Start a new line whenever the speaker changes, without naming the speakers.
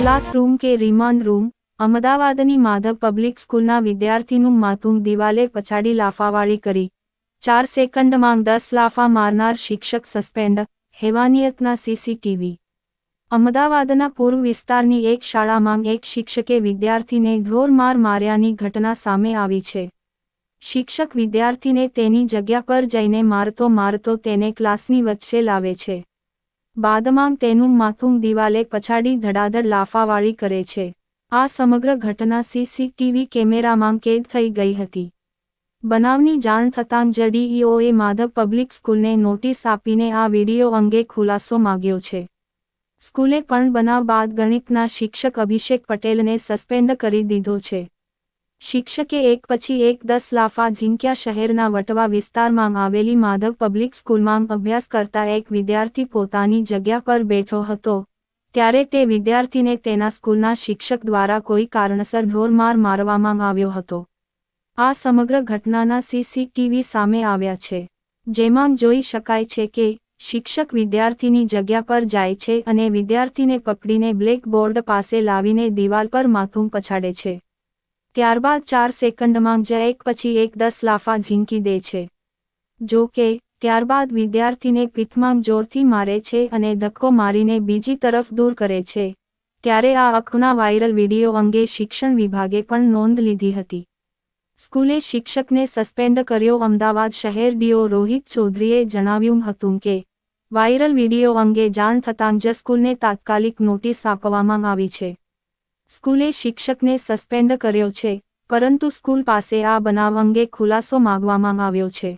Classroom કે remand room, અમદાવાદની Madhav public સ્કૂલના વિદ્યાર્થીનું માથું દિવાલે પછાડી લાફાવાળી કરી, 4 સેકન્ડમાં 10 લાફા મારનાર શિક્ષક સસ્પેન્ડ, હેવાનિયતના સીસીટીવી। અમદાવાદના પૂર્વ વિસ્તારની એક શાળામાં એક શિક્ષકે વિદ્યાર્થીને ઢોરમાર માર્યાની ઘટના સામે આવી છે। શિક્ષક વિદ્યાર્થીને તેની જગ્યા પર જઈને મારતો તેને ક્લાસની વચ્ચે લાવે છે। બાદમાં તેનું માથું દિવાલે પછાડી ધડાધડ લાફાવાળી કરે છે। આ સમગ્ર ઘટના સીસીટીવી કેમેરામાં કેદ થઈ ગઈ હતી। બનાવની જાણ થતાં જ ડીઈઓએ માધવ પબ્લિક સ્કૂલને નોટિસ આપીને આ વિડીયો અંગે ખુલાસો માંગ્યો છે। સ્કૂલે પણ બનાવ બાદ ગણિતના શિક્ષક અભિષેક પટેલને સસ્પેન્ડ કરી દીધો છે। શિક્ષકે એક પછી એક 10 લાફા ઝીંક્યા। શહેરના વટવા વિસ્તારમાં આવેલી માધવ પબ્લિક સ્કૂલમાં અભ્યાસ કરતા એક વિદ્યાર્થી પોતાની જગ્યા પર બેઠો હતો ત્યારે તે વિદ્યાર્થીને તેના સ્કૂલના શિક્ષક દ્વારા કોઈ કારણસર ઢોરમાર મારવામાં આવ્યો હતો। આ સમગ્ર ઘટનાના સીસીટીવી સામે આવ્યા છે, જેમાં જોઈ શકાય છે કે શિક્ષક વિદ્યાર્થીની જગ્યા પર જાય છે અને વિદ્યાર્થીને પકડીને બ્લેકબોર્ડ પાસે લાવીને દિવાલ પર માથું પછાડે છે। ત્યારબાદ 4 સેકન્ડમાં જ એક પછી એક 10 લાફા ઝીંકી દે છે। જો કે ત્યારબાદ વિદ્યાર્થીને પીઠમાં જોરથી મારે છે અને ધક્કો મારીને બીજી તરફ દૂર કરે છે। ત્યારે આ આખના વાયરલ વિડીયો અંગે શિક્ષણ વિભાગે પણ નોંધ લીધી હતી। સ્કૂલે શિક્ષકને સસ્પેન્ડ કર્યો। અમદાવાદ શહેર ડીઓ રોહિત ચૌધરીએ જણાવ્યું હતું કે વાયરલ વિડીયો અંગે જાણ થતાં જ સ્કૂલને તાત્કાલિક નોટિસ આપવામાં આવી છે। સ્કૂલે શિક્ષકને સસ્પેન્ડ કર્યો છે, પરંતુ સ્કૂલ પાસે આ બનાવ અંગે ખુલાસો માંગવામાં આવ્યો છે।